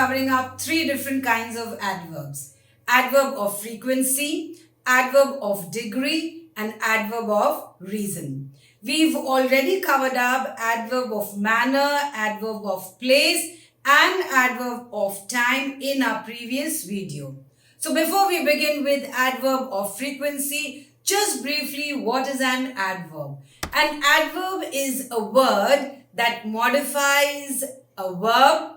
covering up three different kinds of adverbs. Adverb of frequency, adverb of degree, and adverb of reason. We've already covered up adverb of manner, adverb of place, and adverb of time in our previous video. So before we begin with adverb of frequency, just briefly, what is an adverb? An adverb is a word that modifies a verb,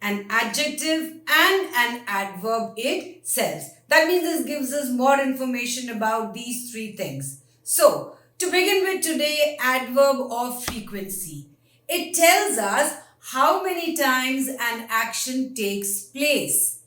an adjective, and an adverb itself. That means this gives us more information about these three things. So, to begin with today, adverb of frequency. It tells us how many times an action takes place.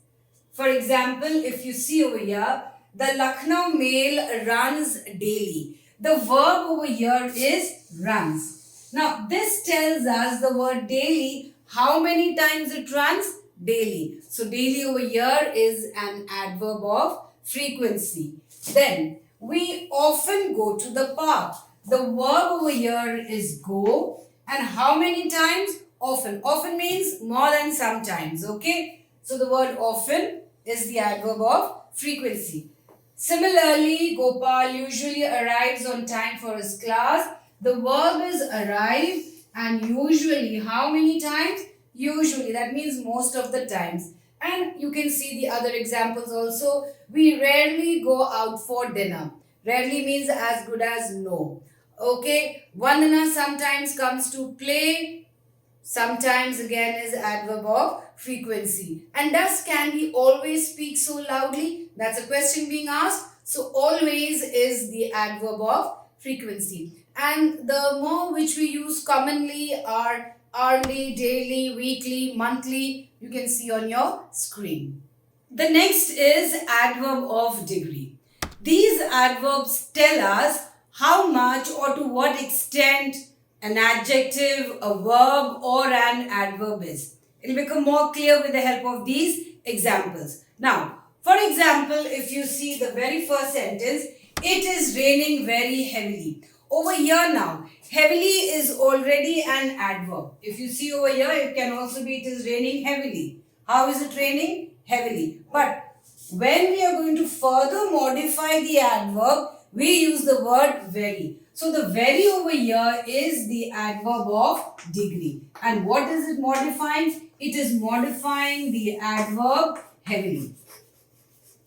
For example, if you see over here, the Lucknow mail runs daily. The verb over here is runs. Now, this tells us the word daily, how many times it runs? Daily. So, daily over here is an adverb of frequency. Then, we often go to the park. The verb over here is go. And how many times? Often. Often means more than sometimes. Okay. So, the word often is the adverb of frequency. Similarly, Gopal usually arrives on time for his class. The verb is arrive, and usually how many times? Usually, that means most of the times. And you can see the other examples also. We rarely go out for dinner. Rarely means as good as no. Okay, Vandana sometimes comes to play. Sometimes again is adverb of frequency. And does Candy always speak so loudly? That's a question being asked. So always is the adverb of frequency. And the more which we use commonly are hourly, daily, weekly, monthly. You can see on your screen. The next is adverb of degree. These adverbs tell us how much or to what extent an adjective, a verb, or an adverb is. It will become more clear with the help of these examples. Now, for example, if you see the very first sentence, it is raining very heavily. Over here now, heavily is already an adverb. If you see over here, it can also be it is raining heavily. How is it raining? Heavily. But when we are going to further modify the adverb, we use the word very. So the very over here is the adverb of degree. And what is it modifying? It is modifying the adverb heavily.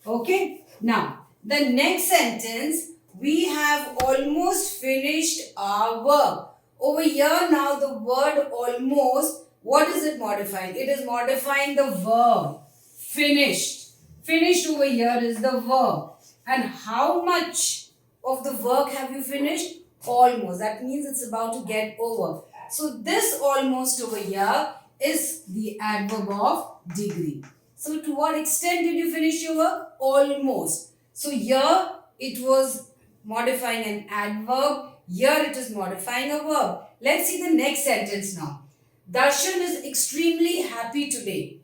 Okay. Now, the next sentence, we have almost finished our verb. Over here now the word almost, what is it modifying? It is modifying the verb. Finished. Finished over here is the verb. And how much of the work have you finished? Almost. That means it's about to get over. So this almost over here is the adverb of degree. So to what extent did you finish your work? Almost. So here it was modifying an adverb. Here it is modifying a verb. Let's see the next sentence now. Darshan is extremely happy today.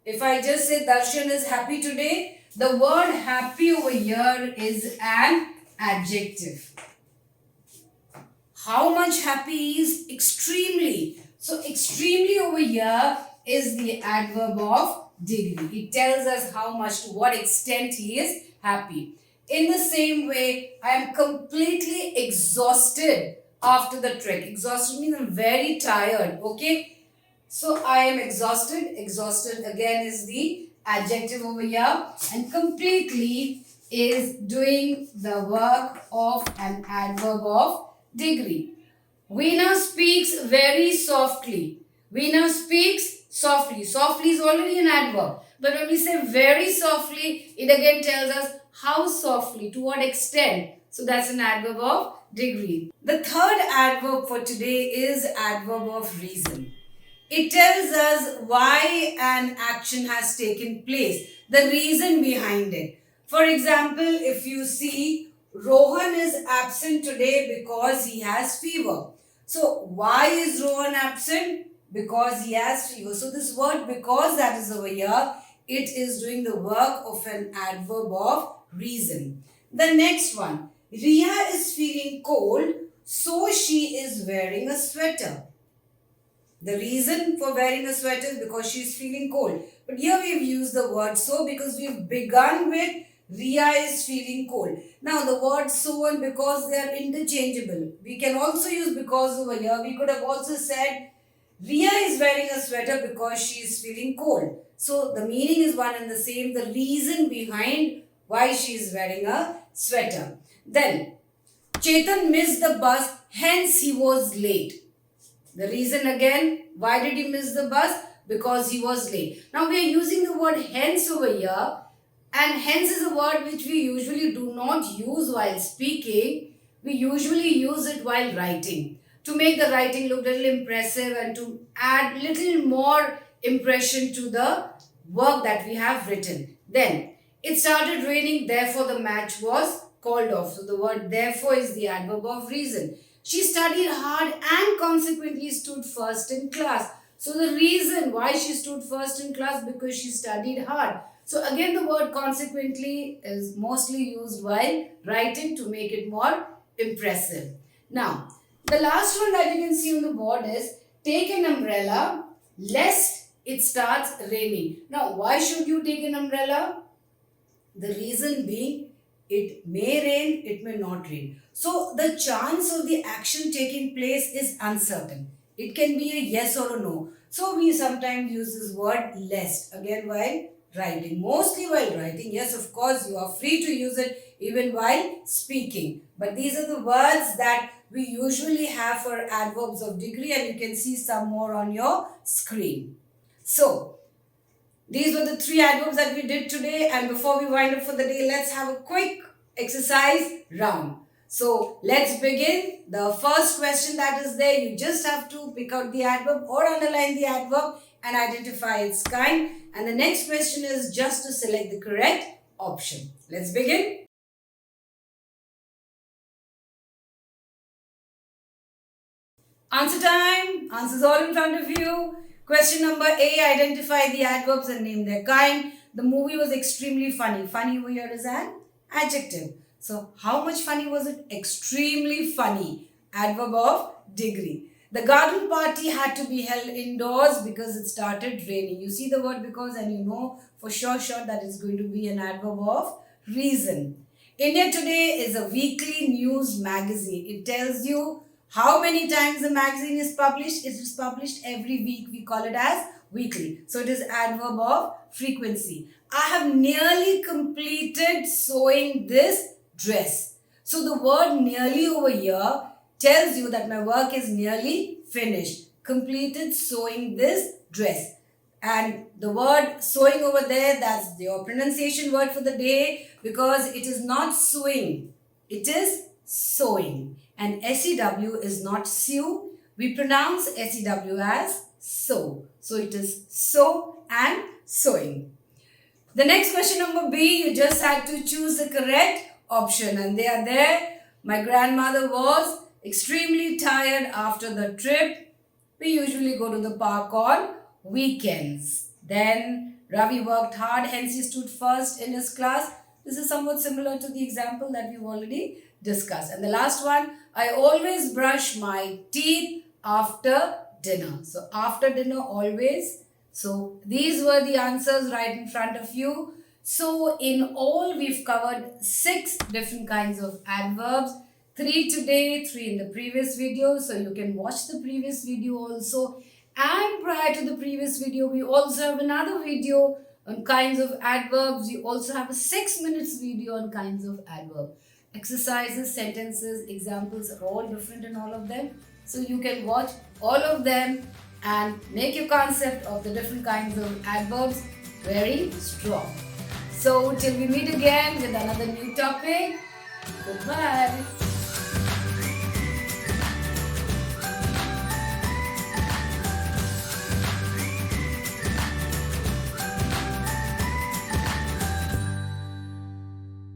If I just say Darshan is happy today, the word happy over here is an adjective. How much happy is? Extremely. So extremely over here is the adverb of degree. It tells us how much, to what extent he is happy. In the same way, I am completely exhausted after the trek. Exhausted means I'm very tired. Okay. So I am exhausted. Exhausted again is the adjective over here. And completely is doing the work of an adverb of degree. Veena speaks very softly. Veena speaks softly. Softly is already an adverb. But when we say very softly, it again tells us how softly, to what extent. So that's an adverb of degree. The third adverb for today is adverb of reason. It tells us why an action has taken place, the reason behind it. For example, if you see Rohan is absent today because he has fever. So why is Rohan absent? Because he has fever. So this word because that is over here, it is doing the work of an adverb of reason. The next one, Riya is feeling cold, so she is wearing a sweater. The reason for wearing a sweater is because she is feeling cold. But here we've used the word so because we've begun with Ria is feeling cold. Now the word so and because they are interchangeable. We can also use because over here. We could have also said Ria is wearing a sweater because she is feeling cold. So the meaning is one and the same. The reason behind why she is wearing a sweater. Then Chetan missed the bus, hence he was late. The reason again, why did he miss the bus? Because he was late. Now we are using the word hence over here, and hence is a word which we usually do not use while speaking. We usually use it while writing to make the writing look a little impressive and to add little more impression to the work that we have written. Then it started raining, therefore the match was called off. So the word therefore is the adverb of reason. She studied hard and consequently stood first in class. So the reason why she stood first in class, because she studied hard. So again the word consequently is mostly used while writing to make it more impressive. Now the last one that you can see on the board is take an umbrella lest it starts raining. Now why should you take an umbrella? The reason being it may rain, it may not rain. So the chance of the action taking place is uncertain. It can be a yes or a no. So we sometimes use this word lest again while writing. Mostly while writing. Yes, of course, you are free to use it even while speaking. But these are the words that we usually have for adverbs of degree, and you can see some more on your screen. So these were the 3 adverbs that we did today, and before we wind up for the day, let's have a quick exercise round. So let's begin. The first question that is there, you just have to pick out the adverb or underline the adverb and identify its kind. And the next question is just to select the correct option. Let's begin. Answer time. Answers all in front of you. Question number A, identify the adverbs and name their kind. The movie was extremely funny. Funny over here is an adjective. So how much funny was it? Extremely funny. Adverb of degree. The garden party had to be held indoors because it started raining. You see the word because and you know for sure that is going to be an adverb of reason. India Today is a weekly news magazine. It tells you how many times the magazine is published. It is published every week. We call it as weekly. So it is adverb of frequency. I have nearly completed sewing this dress. So the word nearly over here tells you that my work is nearly finished. Completed sewing this dress. And the word sewing over there, that's your pronunciation word for the day, because it is not sewing. It is sewing. And SEW is not sew. We pronounce SEW as sew. So it is sew and sewing. The next question number B, you just had to choose the correct option. And they are there. My grandmother was extremely tired after the trip. We usually go to the park on weekends. Then Ravi worked hard, hence he stood first in his class. This is somewhat similar to the example that we've already discussed. And the last one, I always brush my teeth after dinner. So after dinner always. So these were the answers right in front of you. So in all we've covered 6 different kinds of adverbs. 3 today, 3 in the previous video. So you can watch the previous video also. And prior to the previous video, we also have another video on kinds of adverbs. We also have a 6 minutes video on kinds of adverb. Exercises, sentences, examples are all different in all of them. So you can watch all of them and make your concept of the different kinds of adverbs very strong. So till we meet again with another new topic, goodbye.